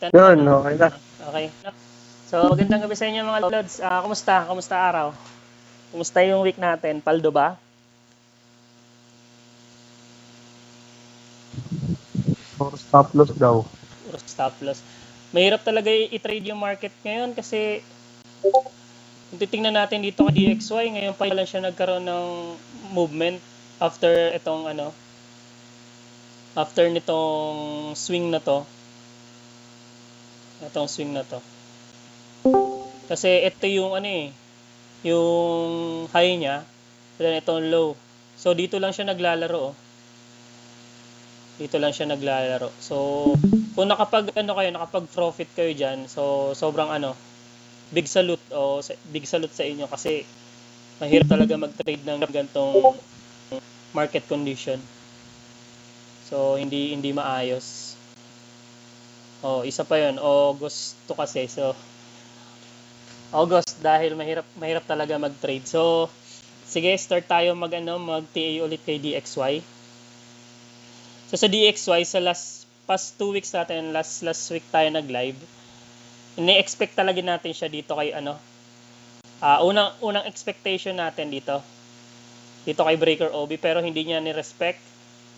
Kita Yun, na. okay na. Okay. So, magandang gabi sa inyo mga lods. Kumusta? Kumusta araw? Kumusta yung week natin? Paldo ba? For stop loss daw. Puro stop loss. Mahirap talaga i-trade yung market ngayon kasi kung titingnan natin dito kay DXY, ngayon pa lang siya nagkaroon ng movement after after nitong swing na to. Itong swing na to. Kasi ito yung yung high niya, then itong low. So dito lang siya naglalaro. Dito lang siya naglalaro. So kung nakapag profit kayo diyan, so sobrang big salute big salute sa inyo kasi mahirap talaga mag-trade ng gantong market condition. So hindi maayos. Isa pa 'yon, August to kasi. So August dahil mahirap talaga mag-trade. So sige, start tayo mag-TA ulit kay DXY. So sa DXY sa past 2 weeks natin, last week tayo nag-live. Ini-expect talaga natin siya dito kay unang expectation natin dito kay Breaker OB, pero hindi niya ni-respect.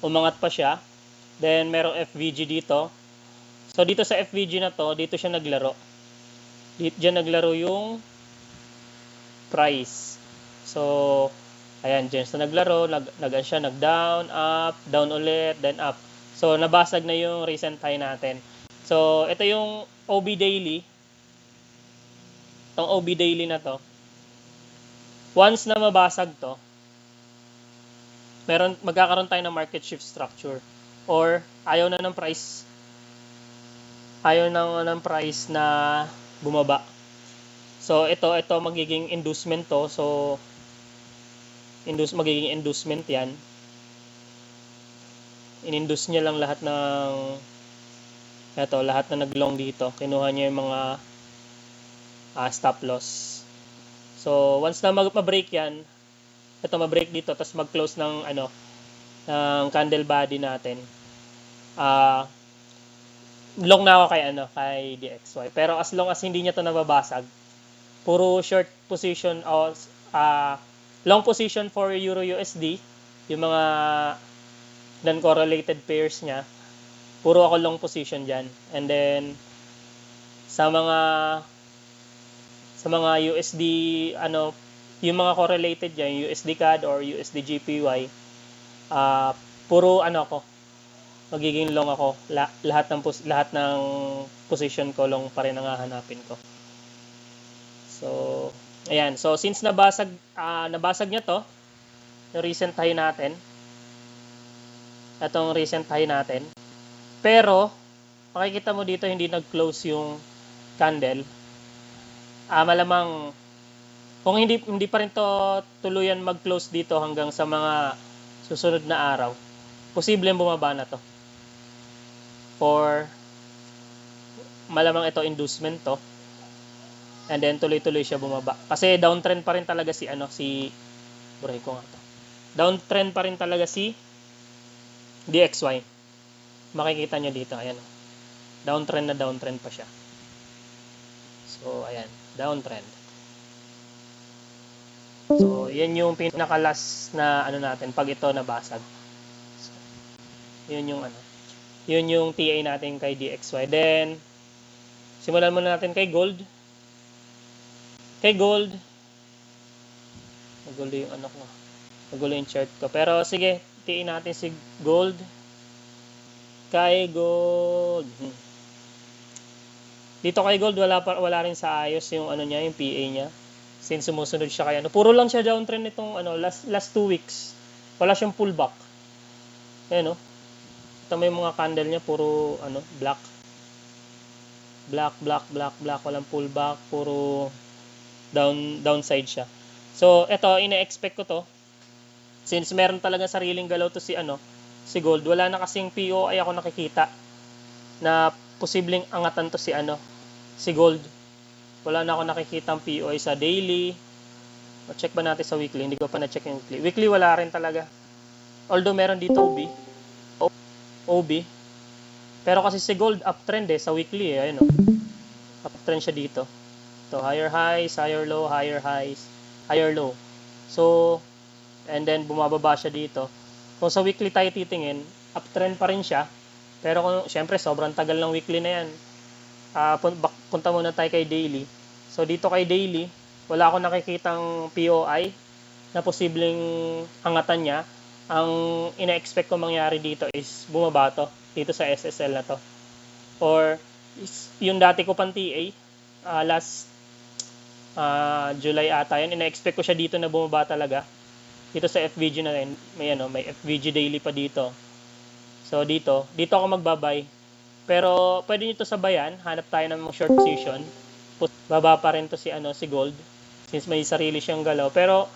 Umangat pa siya. Then merong FVG dito. So dito sa FVG na to, dito siya naglaro. Diyan naglaro yung price. So ayan, diyan sa naglaro, siya nag-down, up, down ulit, then up. So nabasag na yung recent high natin. So ito yung OB daily. Itong OB daily na to. Once na mabasag to, magkakaroon tayo ng market shift structure or ayaw na ng price na bumaba. So ito magiging inducement to. So magiging inducement 'yan. In-induce niya lang lahat na nag-long dito. Kinuha niya yung mga stop loss. So once na ma-break 'yan, ito ma-break dito tapos mag-close ng ng candle body natin. Long na ako kay DXY. Pero as long as hindi niya 'to nababasag, puro short position long position for Euro USD, yung mga non-correlated pairs niya, puro ako long position diyan. And then sa mga USD yung mga correlated diyan, USD CAD or USD JPY, puro ako, magiging long ako. Lahat ng position ko long pa rin ang hahanapin ko. So ayan, so since nabasag niya to, yung recent high natin. Itong recent high natin. Pero makikita mo dito hindi nag-close yung candle. Malamang kung hindi pa rin to tuluyan mag-close dito hanggang sa mga susunod na araw, posibleng bumaba na to. For malamang ito inducement to. And then tuloy-tuloy siya bumaba. Kasi downtrend pa rin talaga buray ko nga to. Downtrend pa rin talaga si DXY. Makikita nyo dito, ayan. Downtrend pa siya. So ayan, downtrend. So yan yung pinaka-last na natin pag ito nabasag. So, yun yung TA natin kay DXY. Then simulan muna natin kay gold. Magulo yung magulo yung chart ko. Pero sige, tiin natin si gold. Kay gold. Dito kay gold wala rin sa ayos yung niya, yung PA niya. Since sumusunod siya kay puro lang siya downtrend nitong last 2 weeks. Wala siyang pullback. Ayan Ito may mga candle niya puro black. Black, walang pullback, puro downside siya. So ito ina-expect ko to. Since meron talaga sariling galaw to si gold, wala na kasing POI ako nakikita na posibleng angatan to si gold. Wala na ako nakikitang POI sa daily. Check ba natin sa weekly? Hindi ko pa na-check yung weekly. Weekly wala rin talaga. Although meron dito OB. Pero kasi si gold uptrend sa weekly ayun oh. Uptrend siya dito. So higher highs, higher low, higher highs, higher low. So and then bumababa siya dito. Kung sa weekly tayo titingin, uptrend pa rin siya. Pero kung syempre sobrang tagal ng weekly na yan. Punta muna tayo kay daily. So dito kay daily, wala akong nakikitang POI na posibleng angatan niya. Ang ina-expect ko mangyari dito is bumaba to dito sa SSL na to. Or yung dati ko pang TA, last July ata yan, ina-expect ko siya dito na bumaba talaga. Dito sa FVG na rin, may FVG daily pa dito. So dito ako magbabay. Pero pwede nyo to sabayan, hanap tayo ng short position. Baba pa rin to si gold since may sarili siyang galaw. Pero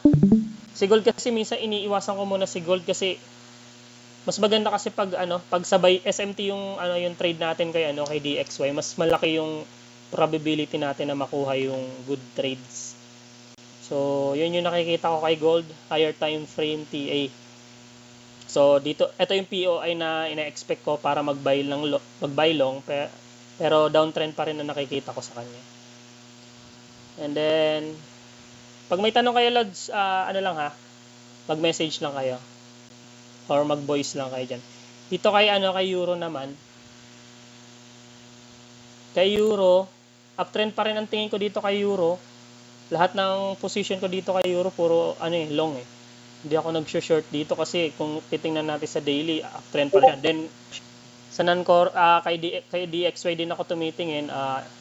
si gold kasi minsan iniiwasan ko muna si gold kasi mas maganda kasi pag sabay SMT yung yung trade natin kay DXY, mas malaki yung probability natin na makuha yung good trades. So, yun yung nakikita ko kay gold, higher time frame TA. So, dito ito yung POI na ina-expect ko para mag-buy long, pero downtrend pa rin na nakikita ko sa kanya. And then pag may tanong kayo, Lods, mag-message lang kayo or mag-voice lang kayo dyan. Dito kay Euro naman. Kay Euro, uptrend pa rin ang tingin ko dito kay Euro. Lahat ng position ko dito kay Euro puro long eh. Hindi ako nag-short dito kasi kung titingnan natin sa daily, uptrend pa rin. Then sa non-core kay DXY din ako tumitingin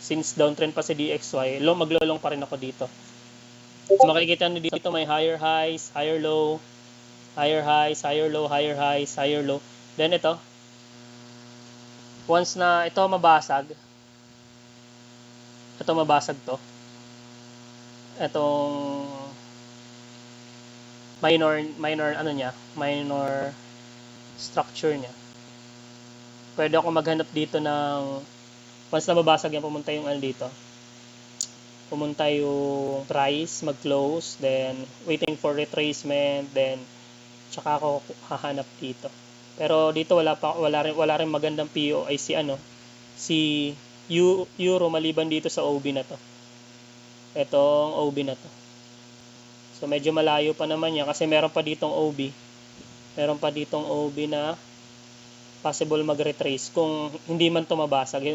since downtrend pa si DXY, maglolong pa rin ako dito. So, makikita niyo dito may higher highs, higher low, higher highs, higher low, higher highs, higher low. Then ito, once na ito mabasag to. Itong minor structure niya. Pwede ako maghanap dito ng once na mabasag yan, pumunta yung dito. Pumunta yung price, mag-close, then waiting for retracement, then tsaka ako hahanap dito. Pero dito wala rin magandang POI si Euro maliban dito sa OB na to. Etong OB na to. So medyo malayo pa naman niya kasi meron pa ditong OB. Meron pa ditong OB na possible mag-retrace kung hindi man tumabasag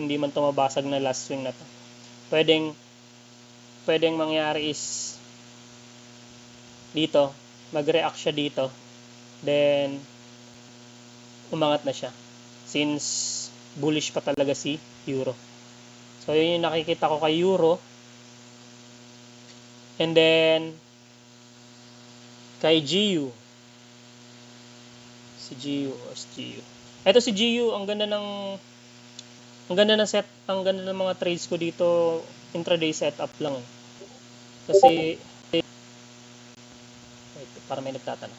na last swing na to. Pwedeng mangyari is dito, mag-react siya dito. Then umangat na siya since bullish pa talaga si Euro. So yun yung nakikita ko kay Euro. And then kay GU. Si GU or SGU. Ito si GU, ang ganda ng mga trades ko dito, intraday setup lang. Kasi para may nagtatanong.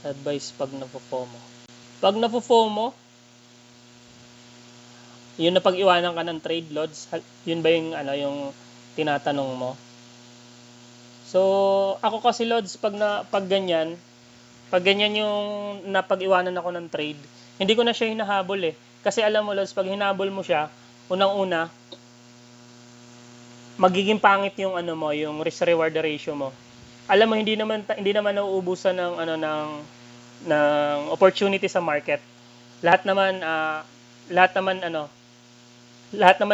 Advice pag na-FOMO. Pag na-FOMO, yun na pag-iwanan ka ng trade, Lods. Yun ba yung yung tinatanong mo? So, ako kasi, Lods, pag ganyan yung napag-iwanan ako ng trade, hindi ko na siya hinahabol eh. Kasi alam mo, Lods, pag hinabol mo siya, unang-una, magiging pangit yung yung risk-reward ratio mo. Alam mo, hindi naman nauubusan ng opportunity sa market. Lahat naman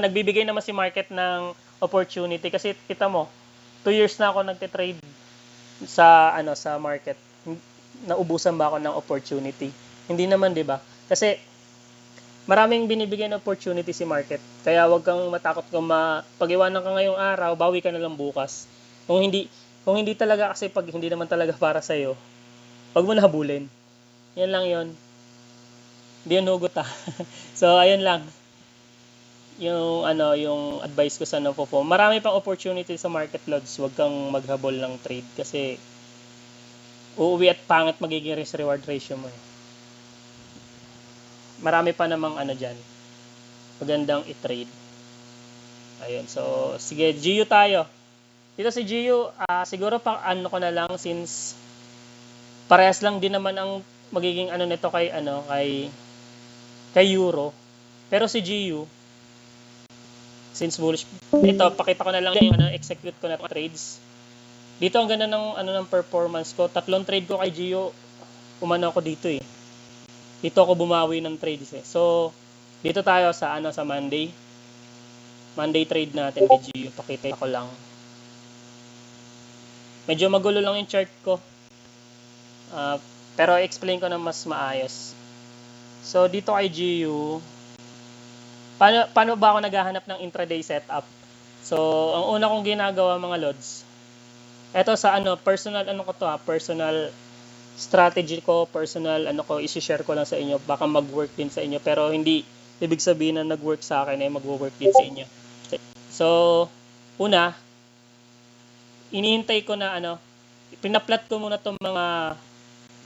nagbibigay naman si market ng opportunity kasi kita mo 2 years na ako nagte-trade sa market. Naubusan ba ako ng opportunity? Hindi naman, 'di ba? Kasi maraming binibigyan ng opportunity si market. Kaya wag kang matakot kung pag-iwanan ka ngayong araw, bawi ka na lang bukas. Kung hindi talaga kasi pag hindi naman talaga para sa iyo, wag mo na habulin. Yan lang 'yon. Hindi yan hugot So ayun lang. Yung advice ko sa NoFoFo. Marami pang opportunity sa market, Lods. Huwag kang maghabol ng trade kasi uuwi at pangit magiging risk reward ratio mo. Marami pa namang diyan. Magandang i-trade. Ayun. So sige, GU tayo. Dito si GU, siguro ko na lang since parehas lang din naman ang magiging nito kay kay euro. Pero si GU, since bullish, ito, pakita ko na lang yung execute ko na trades. Dito ang ganda ng, ng performance ko. 3 trade ko kay GU, umano ako dito eh. Dito ako bumawi ng trades eh. So, dito tayo sa, sa Monday. Monday trade natin kay GU. Pakita ko lang. Medyo magulo lang yung chart ko. Pero explain ko na mas maayos. So, dito kay GU, paano ba ako naghahanap ng intraday setup? So, ang una kong ginagawa mga lods, eto sa personal personal strategy ko, personal i-share ko lang sa inyo, baka mag-work din sa inyo, pero hindi ibig sabihin na nag-work sa akin ay mag-work din sa inyo. So, una, inihintay ko na pinaplat ko muna tong mga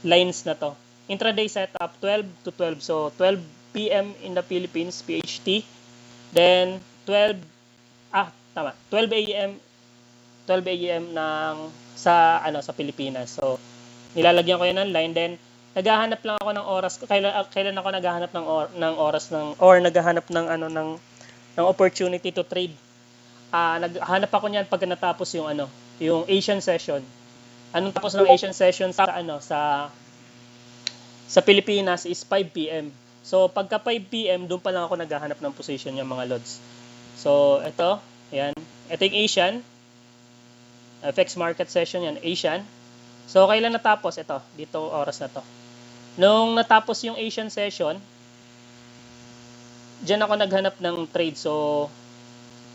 lines na to. Intraday setup 12 to 12. So 12 PM in the Philippines, PHT. Then 12 AM ng sa Pilipinas. So nilalagyan ko 'yan ng line, then naghahanap lang ako ng oras. Kailan ako naghahanap ng oras naghahanap ng ng opportunity to trade. Naghahanap ako niyan pag natapos yung Asian session. Anong tapos ng Asian session sa Pilipinas is 5 PM. So pagka 5 PM, doon pa lang ako naghahanap ng position yung mga lods. So ito, ayan. Ito yung Asian FX market session yan, Asian. So kailan natapos? Ito, dito oras na to. Nung natapos yung Asian session, diyan ako naghanap ng trade. So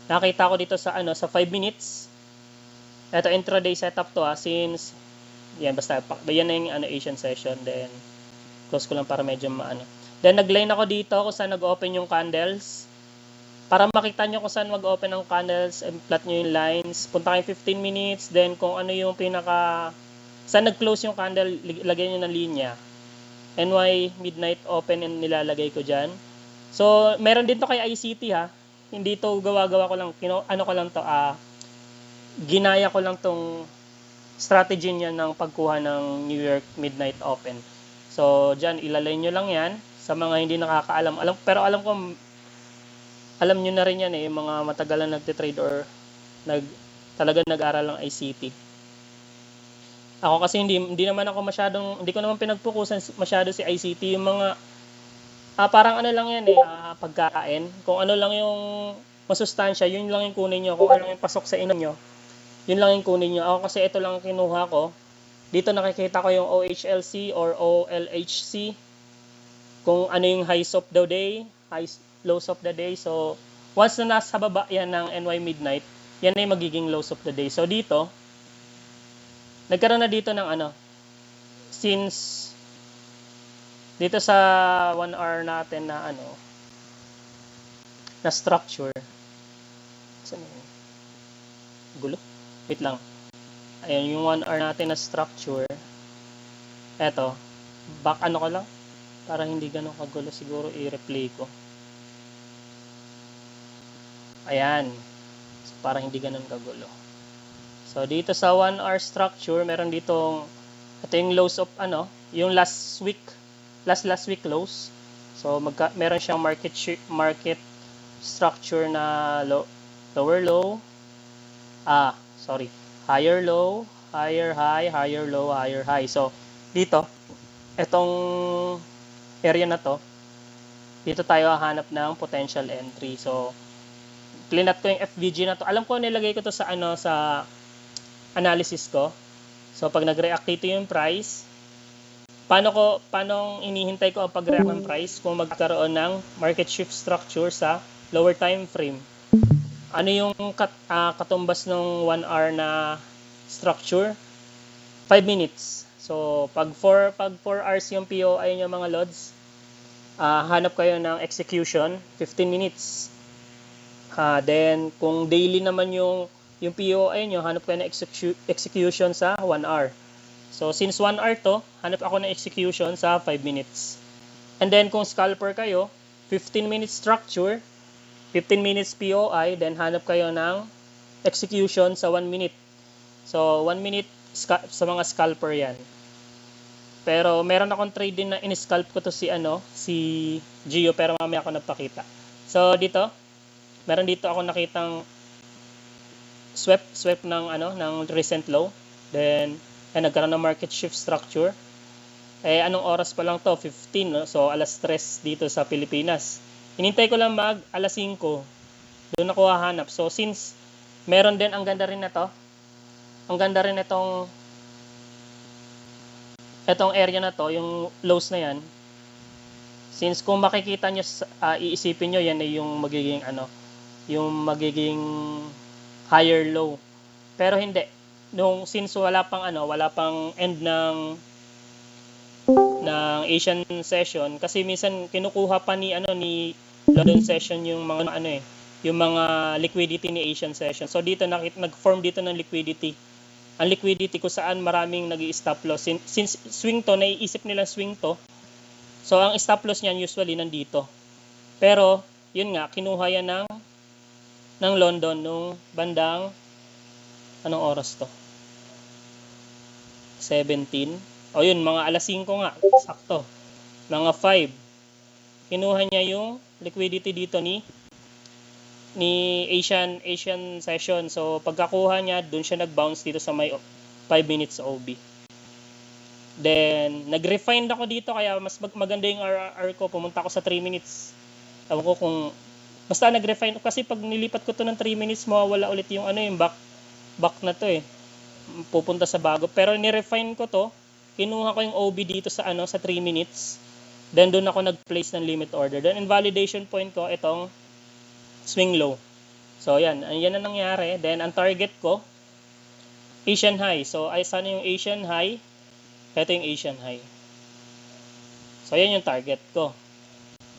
nakita ko dito sa sa 5 minutes. Ito intraday setup to since yan basta yan na yung Asian session, then close ko lang para medyo maano. Then nag-line ako dito kung saan nag-open yung candles. Para makita nyo kung saan mag-open ang candles, plot nyo yung lines. Punta kayo 15 minutes, then kung ano yung saan nag-close yung candle, lagyan nyo ng linya. NY midnight open and nilalagay ko dyan. So meron din to kay ICT Hindi to gawa-gawa ko lang, ginaya ko lang tong strategy niya ng pagkuha ng New York midnight open. So diyan ilalay nyo lang yan sa mga hindi nakakaalam. Pero alam nyo na rin yan mga matagal na nagte-trade or talaga nag-aral ng ICT. Ako kasi hindi naman ako hindi ko naman pinagpukusan masyado si ICT, yung mga parang lang yan pagkain. Kung ano lang yung masustansya, yun lang yung kunin nyo. Kung ano yung pasok sa inyo, yun lang yung kunin nyo. Ako kasi ito lang kinuha ko. Dito nakikita ko yung OHLC or OLHC. Kung ano yung highs of the day, lows of the day. So, once na nasa baba yan ng NY midnight, yan na yung magiging lows of the day. So, dito, nagkaroon na dito ng since dito sa 1 hour natin na na structure. Saan yun? Gulo? Wait lang. Ayun, yung 1 hour natin na structure. Eto. Back ko lang. Para hindi ganun kagulo. Siguro i-replay ko. Ayan. So, para hindi ganun kagulo. So, dito sa 1 hour structure, meron ditong ito yung lows of yung last week lows. So, meron siyang market structure na lower low. Higher low, higher high, higher low, higher high. So, dito, itong area na to, dito tayo hahanap ng potential entry. So, cleanat ko yung FVG na to. Alam ko, nilagay ko to sa sa analysis ko. So, pag nag-react dito yung price, paano inihintay ko ang pag-react ng price kung magkaroon ng market shift structure sa lower time frame. Ano yung katumbas ng 1 hour na structure? 5 minutes. So, pag 4 hours yung POI nyo mga lods, hanap kayo ng execution, 15 minutes. Then, kung daily naman yung POI nyo, hanap kayo ng execution sa 1 hour. So, since 1 hour to, hanap ako ng execution sa 5 minutes. And then, kung scalper kayo, 15 minutes structure, 15 minutes POI, then hanap kayo ng execution sa 1 minute. So, 1 minute sa mga scalper yan. Pero meron akong trade din na in-scalp ko to si Gio, pero mamaya ako nagpakita. So dito, meron dito ako nakitang swept ng recent low. Then nagkaroon ng market shift structure. Anong oras pa lang to? 15, no? So alas 3 dito sa Pilipinas. Hinintay ko lang mag alas 5. Doon ako hahanap. So since meron din, ang ganda rin na to. Ang ganda rin itong area na to, yung lows na yan. Since kung makikita nyo, iisipin nyo, yan ay yung magiging higher low. Pero hindi. Since wala pang end ng Asian session, kasi minsan kinukuha pa ni London session yung mga yung mga liquidity ni Asian session. So dito nag-form dito ng liquidity. Ang liquidity ko saan maraming nag-i-stop loss. Since swing to, naiisip nila swing to. So ang stop loss niyan usually nandito. Pero yun nga, kinuha yan ng London nung bandang anong oras to? 17. O yun, mga alas 5 nga, sakto. Mga 5. Kinuha niya yung liquidity dito ni Asian session. So pagkakuha niya, doon siya nag-bounce dito sa may 5 minutes OB. Then nag-refine ako dito, kaya mas maganda yung RRR ko. Pumunta ako sa 3 minutes. Ewan ko kung basta nag-refine kasi pag nilipat ko to ng 3 minutes, mawawala ulit yung yung back na to pupunta sa bago. Pero ni-refine ko to, kinuha ko yung OB dito sa sa 3 minutes. Then doon ako nag-place ng limit order. Then invalidation point ko itong swing low. So yan na nangyari. Then ang target ko Asian high. So sana yung Asian high. Ito yung Asian high. So yan yung target ko.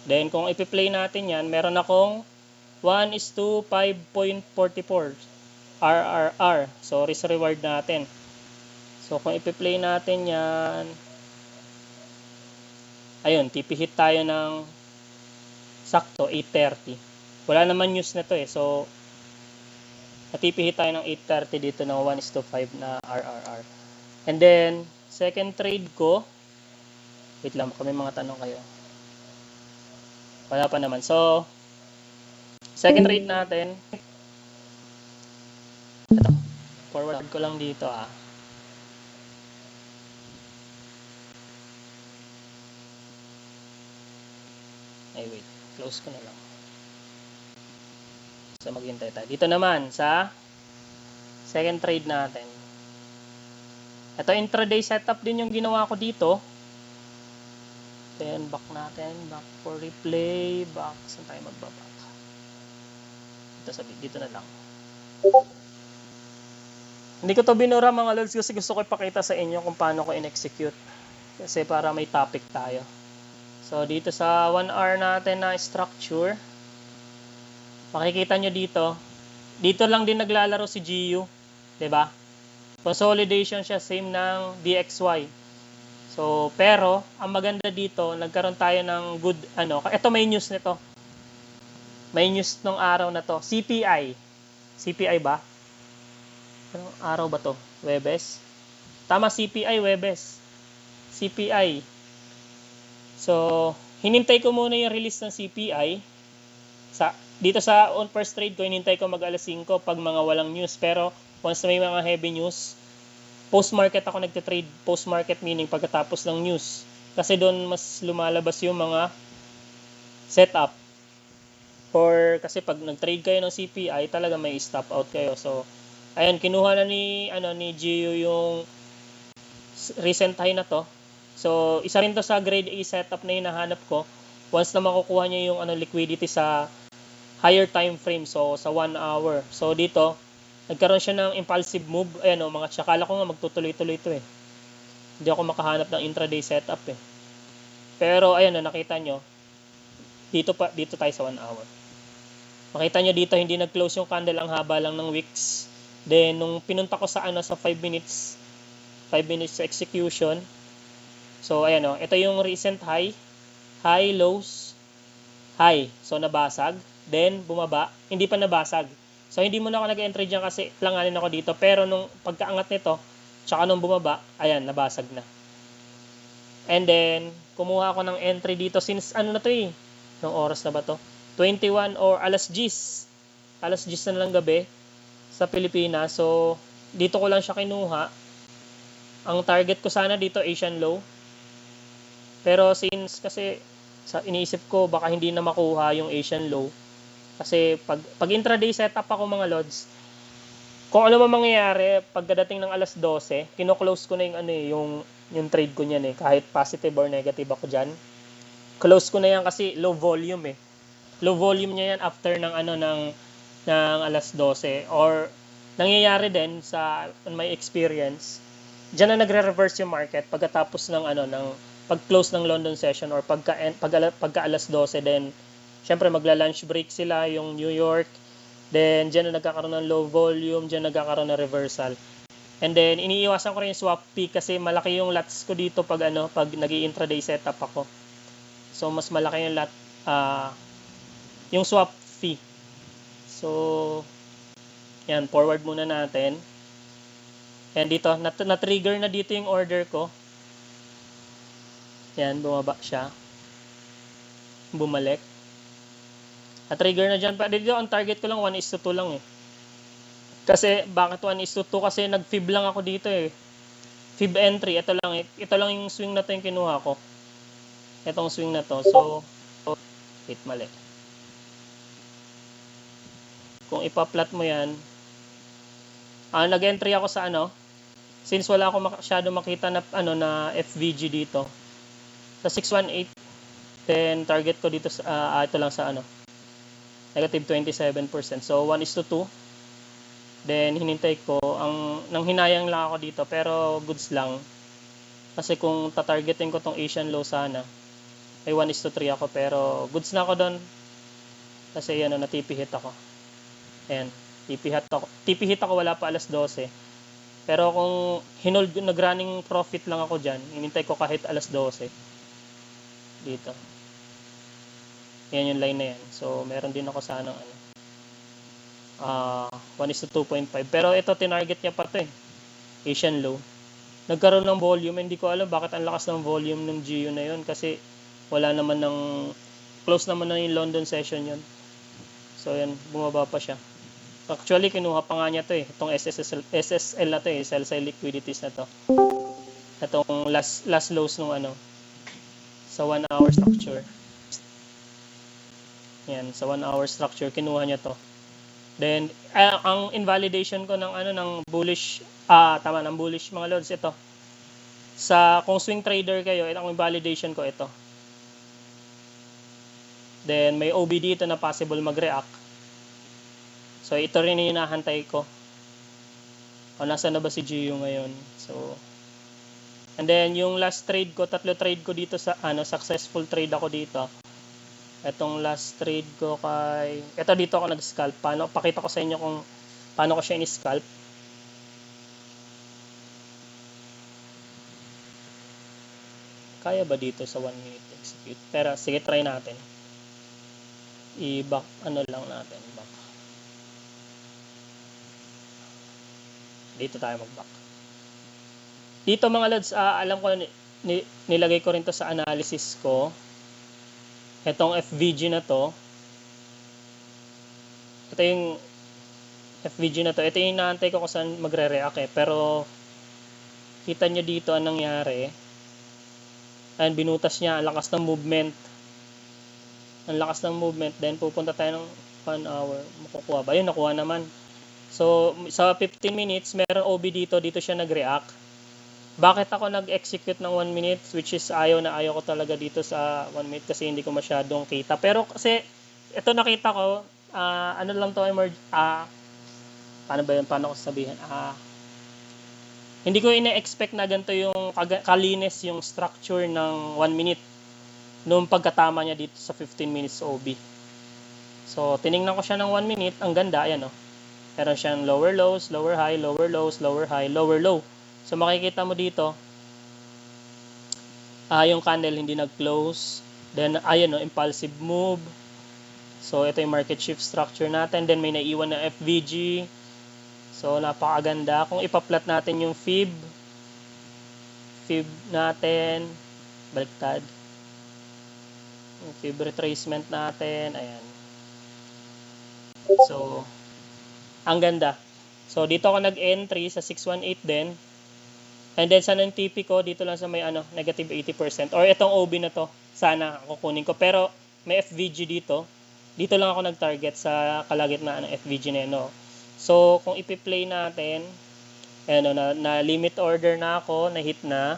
Then kung ipi-play natin yan, meron akong 1:5.44 RRR. So risk reward natin. So kung ipi-play natin yan, ayun, TP hit tayo ng sakto 8:30. Wala naman news na to So TP hit tayo ng 8:30 dito ng 1:5 na RRR. And then second trade ko, wait lang, baka may mga tanong kayo. Wala pa naman. So second trade natin, ito, forward ko lang dito wait, close ko na lang. So maghintay tayo. Dito naman sa second trade natin. Ito intraday setup din yung ginawa ko dito. Then back natin, back for replay, back. Saan tayo magbaba? Dito na lang. Hindi ko to binura mga lods kasi gusto ko ipakita sa inyo kung paano ko in-execute. Kasi para may topic tayo. So dito sa 1 hour natin na structure, makikita nyo dito lang din naglalaro si GU, 'di ba? Consolidation siya, same ng DXY. So pero ang maganda dito, nagkaroon tayo ng good ito may news nito. May news nung araw na to, CPI ba? Anong araw ba to? Webes? Tama, CPI Webes. CPI. So hinintay ko muna yung release ng CPI dito sa on first trade ko, hinintay ko mag alas 5 pag mga walang news. Pero once na may mga heavy news, post-market ako nagte-trade. Post-market meaning pagkatapos ng news. Kasi doon mas lumalabas yung mga setup. Kasi pag nag-trade kayo ng CPI, talaga may stop out kayo. So, ayan, kinuha na ni Gio yung recent high na to. So, isa rin to sa grade A setup na hinahanap ko. Once na makukuha niya yung liquidity sa higher time frame, so sa 1 hour. So dito, nagkaroon siya ng impulsive move. Ayan mga tsakala ko nga magtutuloy-tuloy ito Hindi ako makahanap ng intraday setup Pero ayan nakita nyo. Dito tayo sa 1 hour. Makita nyo dito, hindi nag-close yung candle, ang haba lang ng wicks. Then nung pinunta ko sa sa 5 minutes execution. So ayan ito yung recent high, lows, high. So nabasag. Then bumaba, hindi pa nabasag. So hindi muna ako nag-entry diyan kasi langanin ako dito. Pero nung pagkaangat nito, tsaka nung bumaba, ayan, nabasag na. And then, kumuha ako ng entry dito since ano na to eh. Anong oras na ba to? 21 or alas 10. Alas 10 na lang gabi sa Pilipinas. So, dito ko lang siya kinuha. Ang target ko sana dito Asian low. Pero since kasi iniisip ko baka hindi na makuha yung Asian low. Kasi pag intraday setup ako mga lods, kung ano man mangyayari pagdating ng alas 12, kino-close ko na yung ano eh, yung trade ko niyan eh, kahit positive or negative ako diyan. Close ko na yan kasi low volume eh. Low volume niya yan after ng ano ng alas 12 or nangyayari din sa my experience. Diyan na nagre-reverse yung market pagkatapos ng ano ng pag-close ng London session or pagka alas 12 then syempre magla-lunch break sila yung New York. Then diyan na nagkakaroon ng low volume, diyan nagkakaroon ng reversal. And then iniiwasan ko rin yung swap fee kasi malaki yung lots ko dito pag nag-i-intraday setup ako. So mas malaki yung lot yung swap fee. So yan, forward muna natin. And dito na-trigger na dito yung order ko. Yan, bumaba siya. Bumalik. Na-trigger na dyan. Dito ang target ko lang 1:2 lang eh. Kasi bakit 1:2? Kasi nag-fib lang ako dito eh. Fib entry, ito lang eh. Ito lang yung swing na to yung kinuha ko. Itong swing na to. So, hit mali. Kung ipa-plot mo yan, nag-entry ako sa ano, since wala akong masyado makita na na FVG dito. Sa 618, then target ko dito sa ito lang sa negative 27%. So 1:2. Then hinintay ko nang hinayang lang ako dito pero goods lang. Kasi kung tatargetin ko tong Asian low sana, may 1:3 ako pero goods na ako doon. Kasi na-TP hit ako. Ayan, TP hit ako wala pa alas 12. Pero kung nag-running profit lang ako diyan, hinintay ko kahit alas 12. Dito. Yan yung line na yan. So, meron din ako sana 1:2.5. Pero ito, tinarget niya pa ito eh. Asian low. Nagkaroon ng volume. Hindi ko alam bakit ang lakas ng volume ng GU na yun. Kasi wala naman close naman na yung London session yun. So, yan. Bumaba pa siya. Actually, kinuha pa nga niya ito eh. Itong SSL na ito eh. Sell side liquidities na to. Itong last lows nung sa 1 hour structure. Yan, sa 1 hour structure kinuha niya to. Then ang invalidation ko ng bullish ng bullish mga lords ito. Kung swing trader kayo, ang invalidation ko ito. Then may OB dito na possible mag-react. So ito rin yung hinahantay ko. Nasaan na ba si GU ngayon? So and then yung last trade ko, 3 trade ko dito sa successful trade ako dito. Etong last trade ko ito dito ako nag-scalp. Pakita ko sa inyo kung paano ko siya in-scalp. Kaya ba dito sa 1 minute execute? Pero sige, try natin. I-back lang natin, back. Dito tayo mag-back. Dito mga lods, alam ko nilagay ko rin to sa analysis ko. Itong FVG na to. Ito yung FVG na to. Ito yung inaantay ko kung saan magre-react eh. Pero kita nyo dito ang nangyari. And binutas niya. Ang lakas ng movement. Ang lakas ng movement. Then pupunta tayo ng 1 hour. Makukuha ba? Yun, nakuha naman. So sa 15 minutes, meron OB dito. Dito siya nag-react. Bakit ako nag-execute ng 1 minute, which is ayaw ko talaga dito sa 1 minute kasi hindi ko masyadong kita. Pero kasi ito nakita ko, lang to paano ba yun? Paano ko sabihin? Hindi ko ina-expect na ganito yung kalinis yung structure ng 1 minute nung pagkatama niya dito sa 15 minutes OB. So tiningnan ko siya ng 1 minute, ang ganda, ayan oh. Meron siyang lower lows, lower high, lower lows, lower high, lower low. So makikita mo dito, yung candle hindi nag-close. Then ayun impulsive move. So ito yung market shift structure natin. Then may naiwan na FVG. So napakaganda. Kung ipa-plot natin yung fib natin, Baliktad. Yung fib retracement natin. Ayan. So, ang ganda. So, dito ako nag-entry sa 618 din. And then, sa TP ko, dito lang sa may negative 80%. Or itong OB na to, sana kukunin ko. Pero, may FVG dito. Dito lang ako nag-target sa kalagitnaan ng FVG na yun. No? So, kung ipi-play natin, na limit order na ako, na hit na.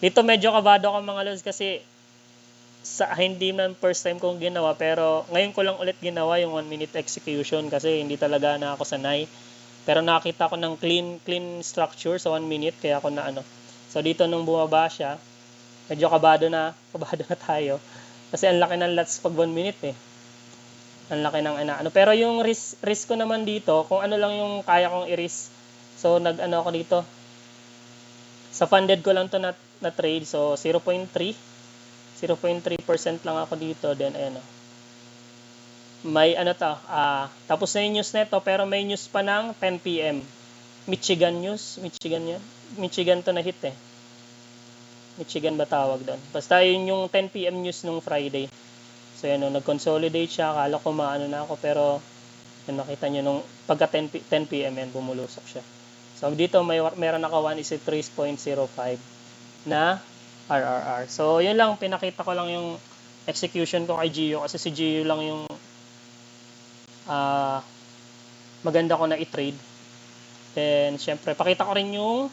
Dito medyo kabado ako mga lods kasi hindi man first time kong ginawa, pero ngayon ko lang ulit ginawa yung 1 minute execution kasi hindi talaga na ako sanay. Pero nakita ko ng clean structure sa 1 minute, kaya ako na So dito nung bumaba siya, medyo kabado na tayo. Kasi ang laki ng lots pag 1 minute eh. Ang laki ng Pero yung risk ko naman dito, kung ano lang yung kaya kong i-risk. So ako dito. Sa funded ko lang to na trade, so 0.3% lang ako dito. Then may tapos na yung news neto, pero may news pa ng 10 PM. Michigan news, Michigan to na hit eh. Michigan ba tawag doon? Basta yun yung 10 PM news nung Friday. So nag-consolidate siya, akala ko maano na ako, pero nakita nyo nung pagka 10 PM yan, bumulusok siya. So dito meron ako 1:3.05 na RRR. So yun lang, pinakita ko lang yung execution ko kay Gio kasi si Gio lang yung maganda ko na i-trade. Then syempre pakita ko rin yung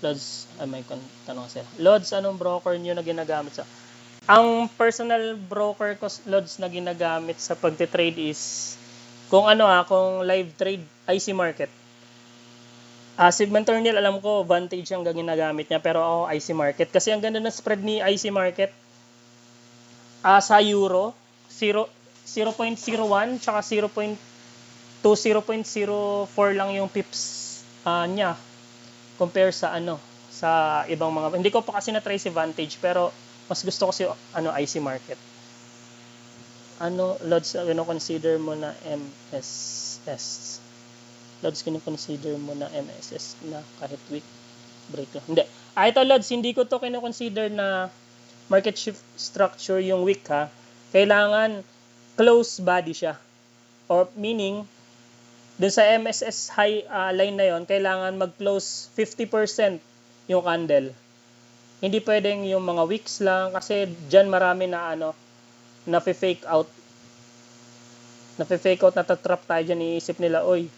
Lods, may tanong sila. Lods, anong broker nyo na ginagamit sa? Ang personal broker ko, Lods, na ginagamit sa pagte-trade is kung kung live trade, IC Market. Si Mentornil, alam ko, Vantage ang ginagamit niya, pero ako IC Market. Kasi ang ganda ng spread ni IC Market, sa Euro, 0.01 tsaka 0.04 lang yung pips niya compare sa sa ibang mga, hindi ko pa kasi na-try si Vantage, pero mas gusto ko si IC Market. Lods, consider mo na MSS. Lods, consider mo na MSS na kahit week break lang. Hindi. Ito Lods, hindi ko to kino-consider na market shift structure yung week ha. Kailangan close body siya. Or meaning, dun sa MSS high line na yon, kailangan mag-close 50% yung candle. Hindi pwedeng yung mga wicks lang kasi dyan marami na na-fake out. Na-fake out, natatrap tayo dyan, iisip nila, oy,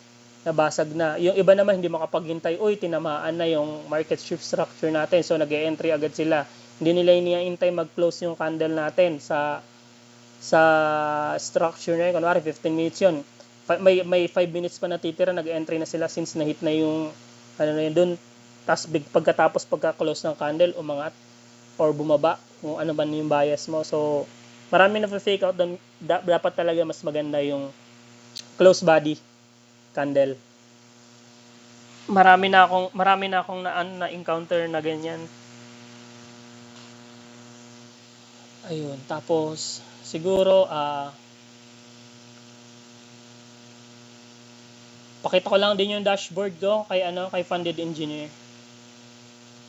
nabasag na. Yung iba naman hindi makapaghintay, oy, tinamaan na yung market shift structure natin. So nag-e-entry agad sila. Hindi nila iniintay mag-close yung candle natin sa structure na yun. Kunwari 15 minutes yun. May 5 minutes pa natitira, nag-entry na sila since na-hit na yung doon. Tapos pagkatapos pagka-close ng candle, umangat or bumaba kung ano ba yung bias mo. So marami na fake out doon. Dapat talaga mas maganda yung close body candle. Marami na akong na-encounter na ganyan. Ayun, tapos siguro pakita ko lang din yung dashboard ko kay Funded Engineer.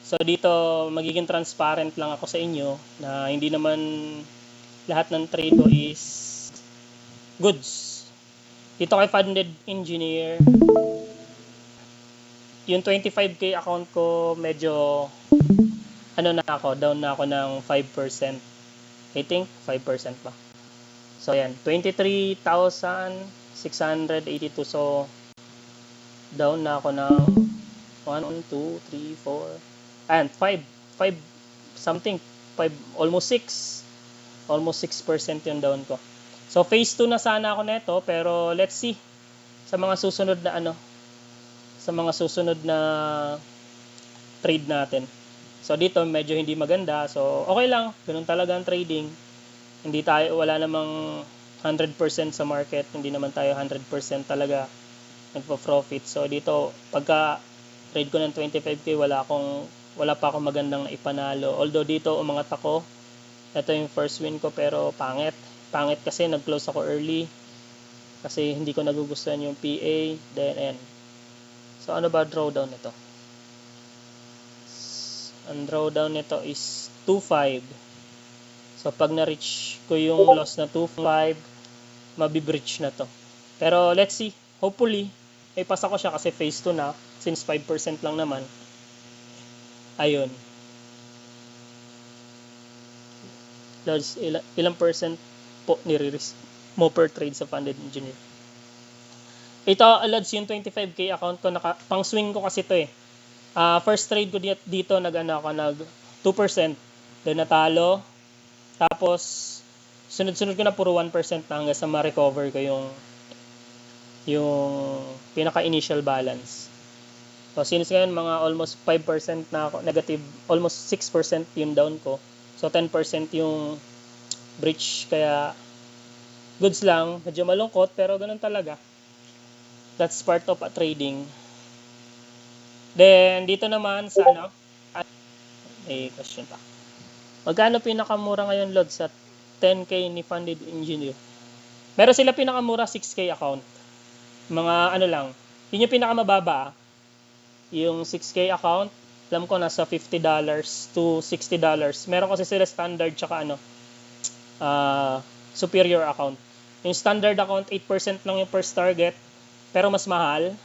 So dito magiging transparent lang ako sa inyo na hindi naman lahat ng trade ko is goods. Dito kay Funded Engineer, yung 25k account ko medyo down na ako ng 5%. I think 5% pa. So ayan, 23,682. So down na ako ng 1, 2, 3, 4 and 5 something, 5, almost 6% yung down ko. So phase 2 na sana ako neto, pero let's see sa mga susunod na trade natin. So dito medyo hindi maganda, so okay lang, ganun talaga ang trading. Wala namang 100% sa market, hindi naman tayo 100% talaga nagpo-profit. So dito pagka trade ko ng 25k, wala pa akong magandang naipanalo. Although dito umangat ako, ito yung first win ko, pero pangit kasi nag-close ako early kasi hindi ko nagugustuhan yung PA. Then so ano ba drawdown nito? Ang drawdown nito is 2.5. So, pag na-reach ko yung loss na 2.5, mabibreach na to. Pero, let's see. Hopefully, may pasa ko siya kasi phase 2 na. Since 5% lang naman. Ayun. Lods, ilang percent po nire-risk mo per trade sa funded engineer? Ito, Lods, yung 25k account ko, pang swing ko kasi to eh. First trade ko dito, nag 2%. Then natalo. Tapos, sunod-sunod ko na puro 1% na hanggang sa ma-recover ko yung pinaka-initial balance. So, since ngayon, mga almost 5% na ako, negative, almost 6% yung down ko. So, 10% yung breach, kaya goods lang, medyo malungkot, pero ganun talaga. That's part of a trading. Then, dito naman sa may question pa. Magkano pinakamura ngayon, Lod, sa 10k ni funded engineer? Meron sila pinakamura 6k account. Mga lang, yun yung pinakamababa. Yung 6k account, alam ko nasa $50 to $60. Meron kasi sila standard tsaka superior account. Yung standard account, 8% lang yung first target, pero mas mahal.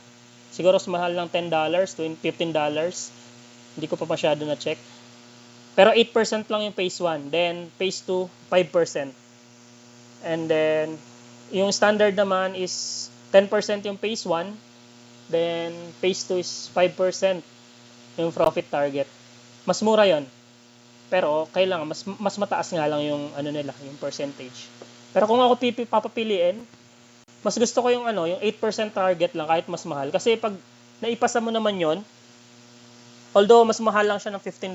Siguro mas mahal lang $10 to $15. Hindi ko pa masyado na check. Pero 8% lang yung phase 1. Then phase 2, 5%. And then yung standard naman is 10% yung phase 1. Then phase 2 is 5% yung profit target. Mas mura yon. Pero kailangan mas mataas nga lang yung nila, yung percentage. Pero kung ako papapiliin, mas gusto ko yung yung 8% target lang kahit mas mahal. Kasi pag naipasa mo naman yon, although mas mahal lang siya ng $15,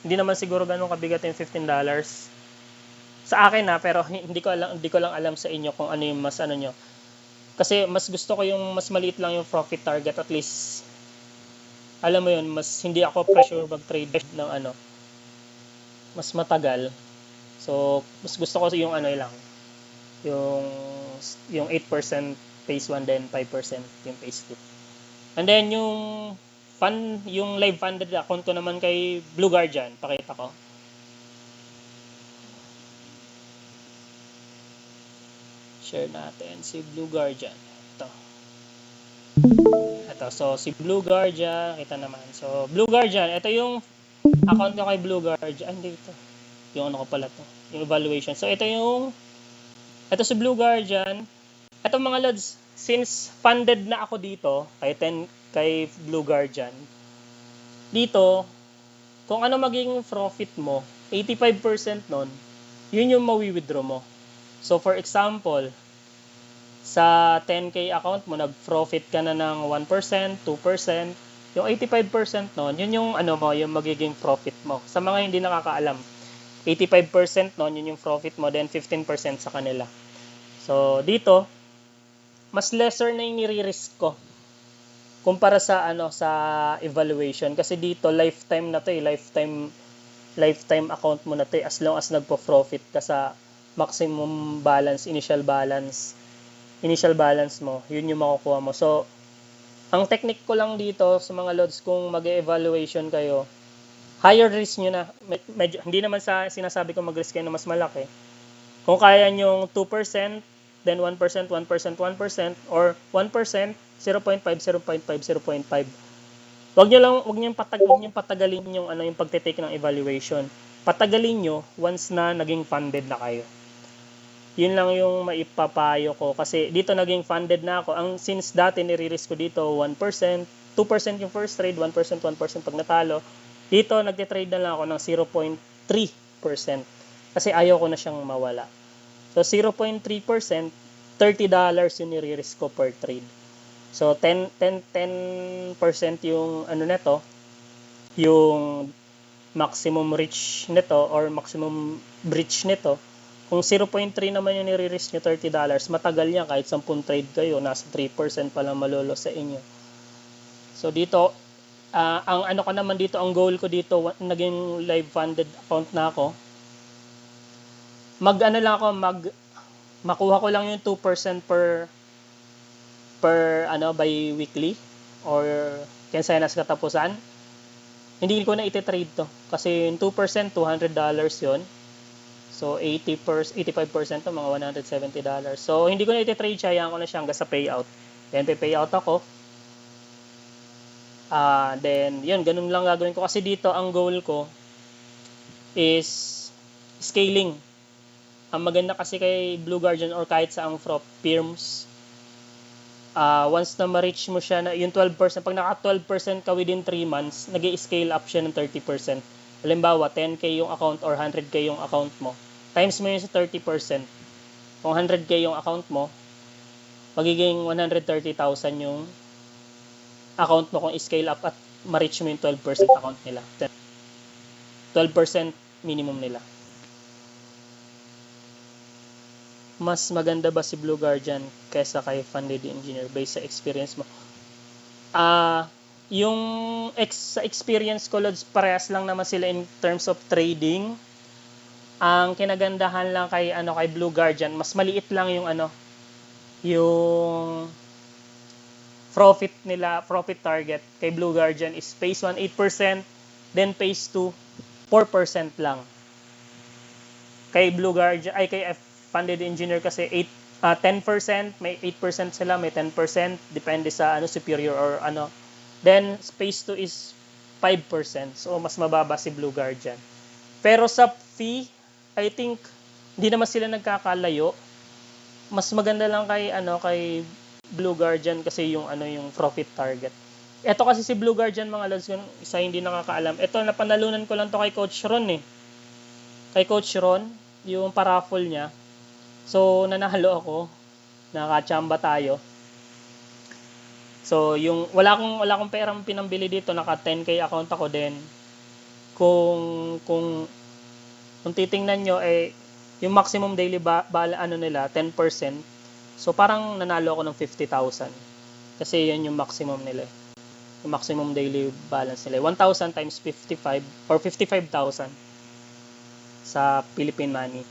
hindi naman siguro ganun kabigat yung $15 sa akin pero hindi ko lang alam sa inyo kung ano yung mas nyo. Kasi mas gusto ko yung mas maliit lang yung profit target, at least alam mo yun, mas hindi ako pressure mag-trade ng mas matagal. So mas gusto ko yung lang, yung 8% phase 1, then 5% yung phase 2. And then yung live funded account ko naman kay Blue Guardian, pakita ko. Share natin si Blue Guardian. Ito. So si Blue Guardian, kita naman. So Blue Guardian, ito yung account ko kay Blue Guardian. Hindi ito. Yung ko pala to. Yung evaluation. So ito si Blue Guardian. Ito mga lods, since funded na ako dito kay Blue Guardian, dito, kung ano maging profit mo, 85% nun, yun yung mawi-withdraw mo. So for example, sa 10k account mo, nag-profit ka na ng 1%, 2%, yung 85% nun, yun yung yung magiging profit mo. Sa mga hindi nakakaalam, 85% nun, yun yung profit mo, then 15% sa kanila. So dito, mas lesser na yung nire-risk ko kumpara sa sa evaluation, kasi dito lifetime na to lifetime account mo na to as long as nagpo-profit ka sa maximum balance, initial balance mo, yun yung makukuha mo. So ang technique ko lang dito sa mga lods, kung mag-evaluation kayo, higher risk nyo na, medyo, hindi naman sinasabi ko mag-risk kayo na mas malaki. Kung kaya nyo 2%, then 1%, 1%, 1%, or 1%, 0.5, 0.5, 0.5. Wag niyo patagalin yung yung pagte-take ng evaluation. Patagalin niyo once na naging funded na kayo. Yun lang yung maipapayo ko, kasi dito naging funded na ako. Since dati nire-risk ko dito 1%, 2% yung first trade, 1%, 1% pag natalo. Dito nagte-trade na lang ako ng 0.3% kasi ayaw ko na siyang mawala. So 0.3%, $30 yung nire-risk ko per trade. So 10% yung neto, yung maximum reach nito or maximum breach nito. Kung 0.3 naman yung nire-risk nyo, $30, matagal yan, kahit 10 trade kayo, nasa 3% pa lang malolo sa inyo. So dito, ang ko naman dito, ang goal ko dito, naging live funded account na ako, makuha ko lang yung 2% per by weekly or kinsenas katapusan. Hindi ko na iti-trade to. Kasi yung 2%, $200 yon. So, 85% to, mga $170. So, hindi ko na iti-trade siya. Hayaan ko na siya hanggang sa payout. Then, payout ako. Then, yun, ganun lang gagawin ko. Kasi dito, ang goal ko is scaling. Ang maganda kasi kay Blue Guardian or kahit sa ang firms, once na ma-reach mo siya na yung 12%, pag naka 12% ka within 3 months, nag-i-scale up siya ng 30%. Halimbawa, 10k yung account or 100k yung account mo. Times mo yun sa 30%. Kung 100k yung account mo, magiging 130,000 yung account mo kung i-scale up at ma-reach mo yung 12% account nila. 12% minimum nila. Mas maganda ba si Blue Guardian kaysa kay Funded Engineer based sa experience mo? Yung sa experience ko, Lods, parehas lang naman sila in terms of trading. Ang kinagandahan lang kay Blue Guardian, mas maliit lang yung yung profit nila, profit target kay Blue Guardian is phase 1 8%, then phase 2 4% lang. Kay Blue Guardian ay kay Funded Engineer kasi 10%, may 8% sila, may 10%, depende sa superior or Then phase 2 is 5%. So mas mababa si Blue Guardian. Pero sa fee, I think hindi naman sila nagkakalayo. Mas maganda lang kay Blue Guardian kasi yung profit target. Ito kasi si Blue Guardian, mga lads, isa hindi nakakaalam. Ito, napanalunan ko lang to kay Coach Ron eh. Kay Coach Ron, yung paraffle niya. So, nanalo ako. Nakachamba tayo. So, yung wala akong perang pinambili dito, naka 10k account ako din. Kung titingnan nyo yung maximum daily nila 10%. So, parang nanalo ako ng 50,000. Kasi yan yung maximum nila. Yung maximum daily balance nila. 1,000 times 55 or 55,000 sa Philippine money.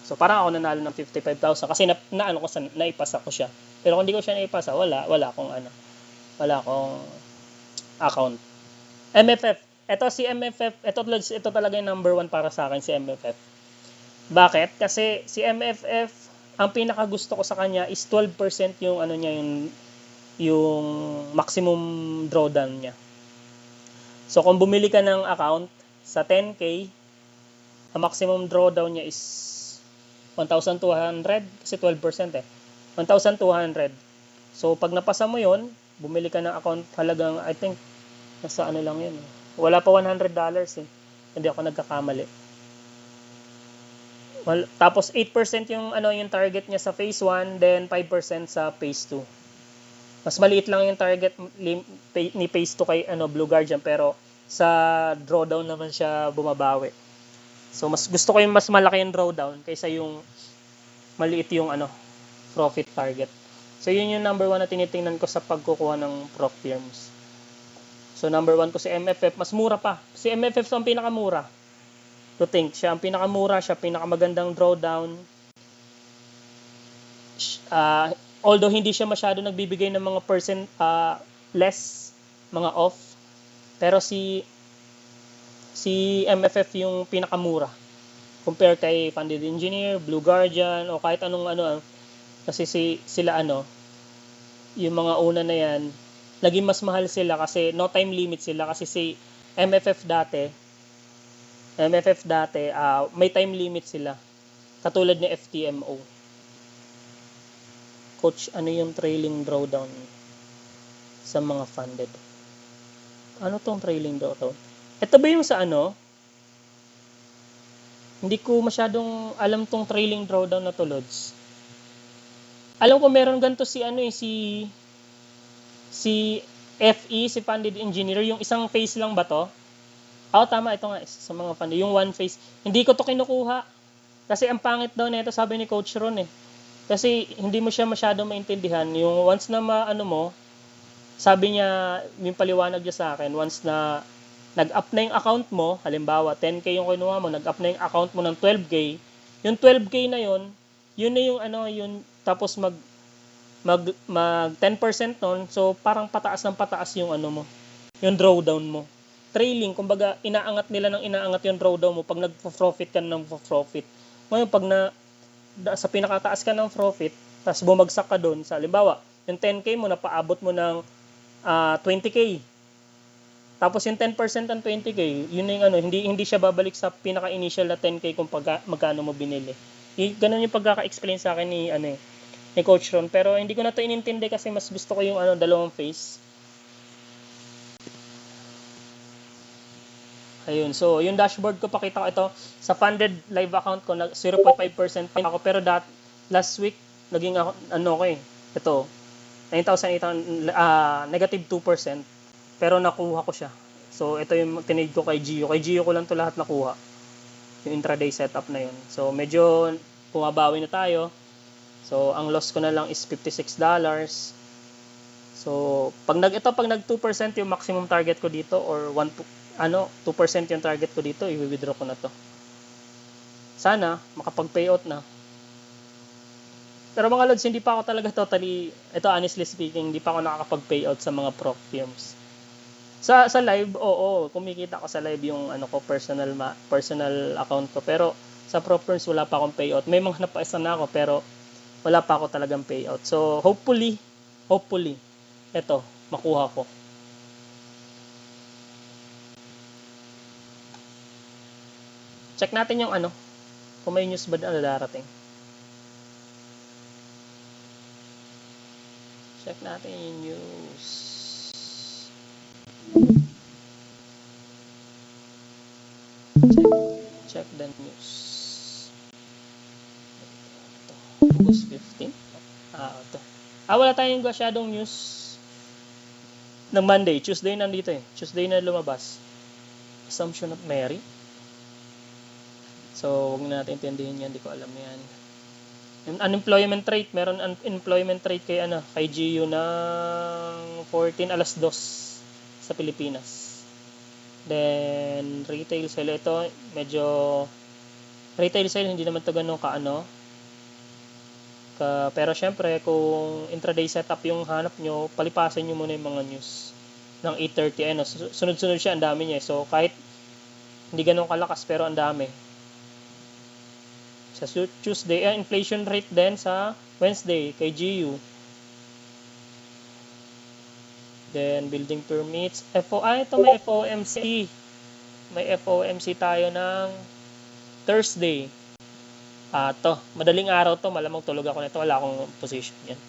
So parang ako nanalo ng 55,000 kasi naipasa ko siya. Pero kung hindi ko siya naipasa, wala akong account. MFF. Ito si MFF, ito talaga yung number 1 para sa akin, si MFF. Bakit? Kasi si MFF, ang pinakagusto ko sa kanya is 12% yung yung maximum drawdown niya. So kung bumili ka ng account sa 10k, ang maximum drawdown niya is 1,200 kasi 12% 1,200. So pag napasa mo yon, bumili ka ng account halagang, I think nasa lang yun. Wala pa $100 eh. Hindi ako nagkakamali. Tapos 8% yung yung target niya sa phase 1, then 5% sa phase 2. Mas maliit lang yung target ni phase 2 kay Blue Guardian, pero sa drawdown naman siya bumabawi. So mas gusto ko yung mas malaki yung drawdown kaysa yung maliit yung profit target. So yun yung number 1 na tinitingnan ko sa pagkukuha ng prof firms. So number 1 ko si MFF, mas mura pa. Si MFF ang pinakamura. To think, siya ang pinakamura, siya pinakamagandang drawdown. Although hindi siya masyado nagbibigay ng mga less, mga off. Pero si MFF yung pinakamura compare kay Funded Engineer, Blue Guardian, o kahit anong kasi sila yung mga una na yan, laging mas mahal sila kasi no time limit sila kasi si MFF dati may time limit sila katulad ni FTMO. Coach, ano yung trailing drawdown sa mga funded? Ano tong trailing drawdown? Ito ba yung sa Hindi ko masyadong alam tong trailing drawdown na to, Lods. Alam ko meron ganito si FE, si Funded Engineer, yung isang phase lang ba to? Tama, ito nga sa mga funded, yung one phase. Hindi ko to kinukuha kasi ang pangit daw nito, sabi ni Coach Ron eh. Kasi hindi mo siya masyadong maintindihan. Yung once na sabi niya, yung paliwanag niya sa akin, once na nag-up na yung account mo, halimbawa 10k yung kinuha mo, nag-up na yung account mo ng 12k, yung 12k na yun na yung yun, tapos mag 10% nun, so parang pataas ng pataas yung mo, yung drawdown mo. trailing, kumbaga inaangat nila ng inaangat yung drawdown mo pag nag-profit ka ng profit. Ngayon pag sa pinakataas ka ng profit, tapos bumagsak ka doon, sa halimbawa, yung 10k mo napaabot mo ng 20k. Tapos yung 10% ng 20k, yun yung hindi siya babalik sa pinaka-initial na 10k kung magkano mo binili. Ganun yung pagkaka-explain sa akin ni Coach Ron. Pero hindi ko na to inintindi kasi mas gusto ko yung dalawang phase. Ayun, so yung dashboard ko, pakita ko ito. Sa funded live account ko, 0.5% pa ako. Pero last week, naging ito, 9,800, negative 2%. Pero nakuha ko siya. So, ito yung tinade ko kay Gio. Kay Gio ko lang to lahat nakuha. Yung intraday setup na yun. So, medyo pumabawi na tayo. So, ang loss ko na lang is $56. So, pag nag 2% yung maximum target ko dito or 2% yung target ko dito, i-withdraw ko na to. Sana makapag-payout na. Pero mga lods, hindi pa ako talaga totally, ito honestly speaking, hindi pa ako nakakapag-payout sa mga prop firms. Sa live, oo, kumikita ko sa live yung personal account ko, pero sa prop firms wala pa akong payout. May mga napaisa na ako pero wala pa ako talagang payout. So hopefully eto makuha ko. Check natin yung kung may news ba na darating. Check natin yung news. Check the news. August 15. Ito. Wala tayong masyadong news ng Monday. Tuesday nandito eh. Tuesday na lumabas. Assumption of Mary. So, huwag na natin intindihin yan. Hindi ko alam yan. Yung unemployment rate. Meron unemployment rate kay GU ng 14 alas 2 sa Pilipinas. Then, retail sale. Ito, medyo retail sale, hindi naman ito ganun pero syempre, kung intraday setup yung hanap nyo, palipasin nyo muna yung mga news ng 8:30. Sunod-sunod siya, ang dami niya. So, kahit hindi ganun kalakas, pero ang dami. Sa Tuesday, inflation rate din sa Wednesday, kay GU. Then, building permits. Ito may FOMC. May FOMC tayo ng Thursday. Madaling araw to. Malamang tulog ako nito. Wala akong position yan.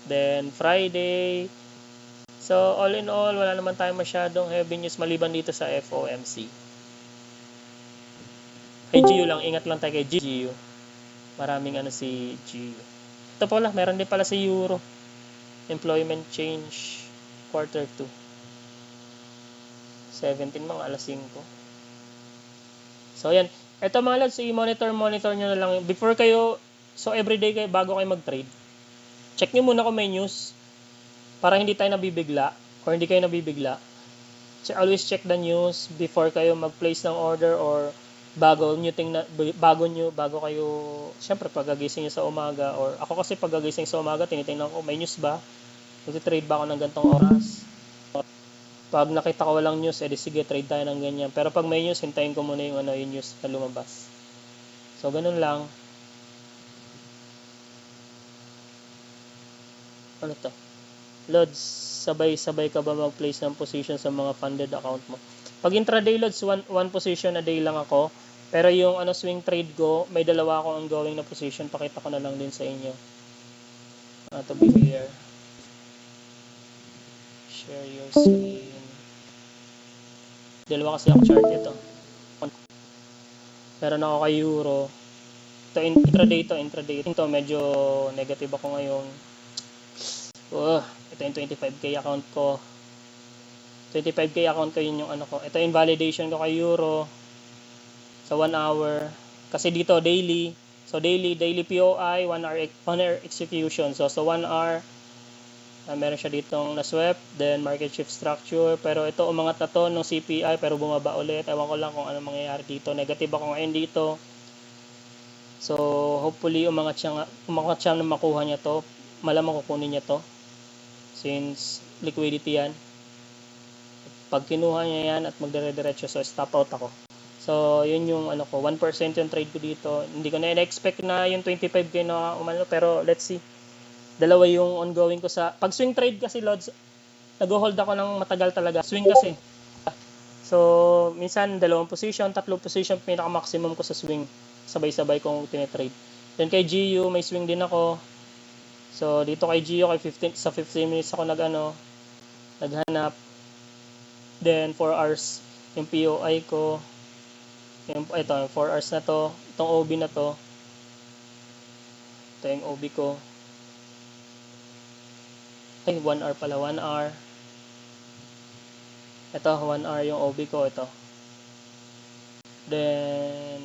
Then, Friday. So, all in all, wala naman tayo masyadong heavy news maliban dito sa FOMC. Kay GU lang. Ingat lang tayo kay GU. Maraming si GU. Ito pala. Meron din pala si Euro. Employment change quarter 2. 17 mga alas 5. So yan, ito mga lads, i-monitor nyo na lang before kayo. So everyday kayo bago kayo mag-trade, check nyo muna kung may news para hindi tayo nabibigla or hindi kayo nabibigla. So always check the news before kayo mag-place ng order or bago kayo, syempre pagkagising nyo sa umaga, or ako kasi pagkagising sa umaga tinitingnan ko may news ba, mag-trade ba ako ng gantong oras. Pag nakita ko walang news, sige trade tayo ng ganyan. Pero pag may news, hintayin ko muna yung news na lumabas. So ganun lang. Ano to? Lods, sabay-sabay ka ba mag-place ng position sa mga funded account mo? Pag intraday lods, one position a day lang ako. Pero yung swing trade ko, may dalawa akong ongoing na position. Pakita ko na lang din sa inyo. To be clear. Share your screen. Dalawa kasi ako chart ito. Meron ako kay Euro. Ito intraday. Ito medyo negative ako ngayon. Ito yung 25k account ko. 25k account ko, yun yung ko. Ito yung validation ko kay Euro. Sa 1 hour. Kasi dito daily. So daily POI, 1 hour execution. So 1 hour, meron siya ditong na-swept, then market shift structure, pero ito umangat na to ng CPI pero bumaba ulit. Ewan ko lang kung ano mangyayari dito. Negative ako ngayon dito. So hopefully umangat siya na makuha niya to. Malamang kukunin niya to since liquidity yan. Pag kinuha niya yan at magdire-diretso, so stop out ako. So, yun yung ano ko, 1% yung trade ko dito. Hindi ko na in-expect na yung 25k na umano, pero let's see. Dalawa yung ongoing ko sa... Pag swing trade kasi, Lods, nag-hold ako ng matagal talaga. Swing kasi. So, minsan, 2 position, 3 position, pinaka-maximum ko sa swing. Sabay-sabay kong tinitrade. Then kay GU, may swing din ako. So, dito kay GU, sa 15 minutes ako naghanap. Then, 4 hours yung POI ko. Ito, 4 hours na to. Itong OB na to. Ito yung OB ko. Ay, 1 hour pala. 1 hour. Ito, 1 hour yung OB ko. Ito. Then,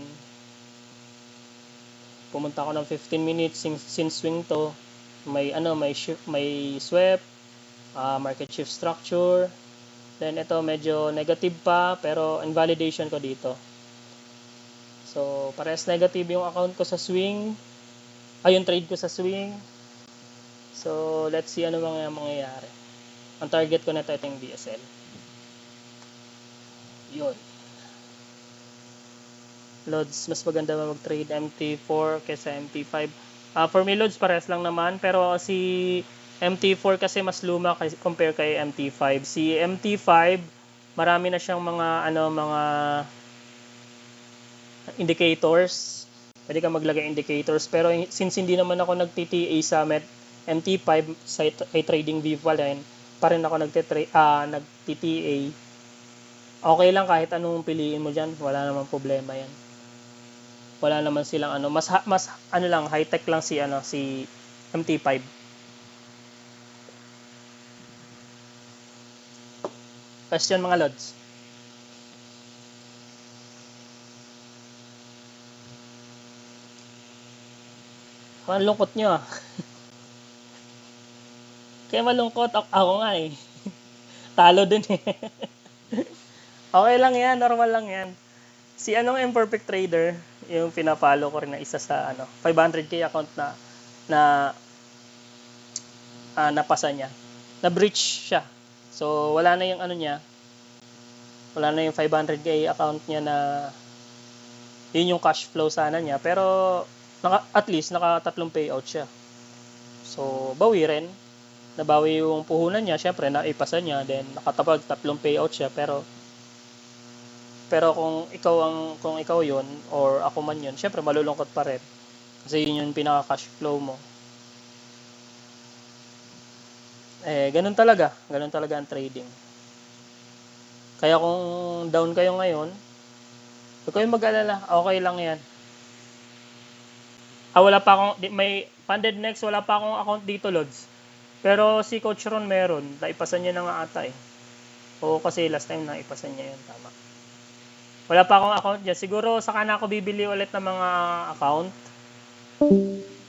pumunta ako ng 15 minutes since swing to. May shift, may sweep, market shift structure. Then, ito, medyo negative pa, pero invalidation ko dito. So, parehas negative yung account ko sa swing. Yung trade ko sa swing. So, let's see ano mangyayari. Ang target ko na ito yung DSL. Yun. Lods, mas maganda mag-trade MT4 kaysa MT5. For me, Lods, parehas lang naman. Pero si MT4 kasi mas luma compare kay MT5. Si MT5, marami na siyang mga indicators. Pwede ka maglagay indicators. Pero since hindi naman ako nag-TTA sa MT5 sa trading view line, pa rin ako nag-TTA. Okay lang kahit anong piliin mo dyan. Wala namang problema yan. Wala naman silang mas lang, high-tech lang si MT5. Question mga lods. Malungkot nyo ah. Kaya malungkot ako nga eh. Talo din eh. Okay lang yan, normal lang yan. Si Imperfect Trader, yung pina-follow ko rin na isa sa 500k account na napasa niya. Na-breach siya. So wala na yung niya. Wala na yung 500k account niya na yun yung cash flow sana niya, pero at least naka 3 payout siya. So bawi rin. Nabawi yung puhunan niya, syempre naipasa niya, then nakatapag 3 payout siya, pero kung ikaw yun or ako man yun, syempre malulungkot pa rin. Kasi yun yung pinaka cash flow mo. Ganun talaga ang trading. Kaya kung down kayo ngayon, huwag kayong mag-alala, okay lang yan. Wala pa akong, may funded next, wala pa akong account dito, Lods. Pero si Coach Ron meron, naipasan niya na nga ata eh. O kasi last time naipasan niya yun, tama. Wala pa akong account dyan. Siguro saka na ako bibili ulit ng mga account.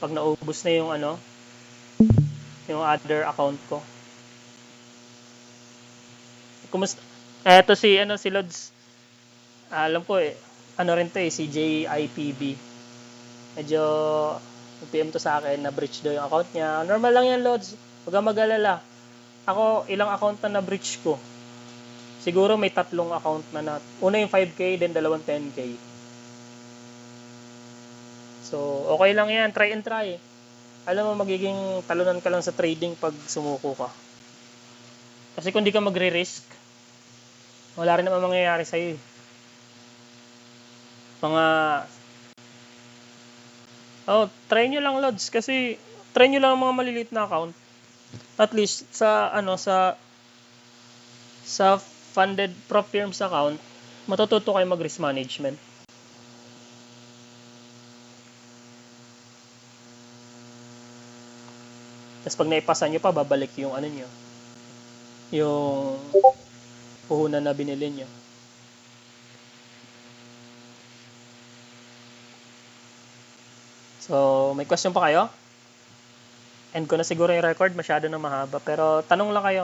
Pag naubos na yung yung other account ko. Kumusta? Eto si Lods. Alam ko rin to si JIPB. Medyo PM to sa akin na breach daw yung account niya. Normal lang yan, Lods. Huwag kang mag-alala. Ako, ilang account na breach ko. Siguro may 3 account na una yung 5k, then 2 10k. So, okay lang yan. Try and try. Alam mo, magiging talunan ka lang sa trading pag sumuko ka. Kasi kung di ka magre-risk, wala rin naman mangyayari sa'yo. Try nyo lang, Lods. Kasi, try nyo lang mga maliliit na account. At least, sa funded prop firms account, matututo kayo mag-risk management. Tapos pag naipasa nyo pa, babalik yung nyo. Yung puhunan na binili nyo. So, may question pa kayo? End ko na siguro yung record, masyado na mahaba. Pero tanong lang kayo.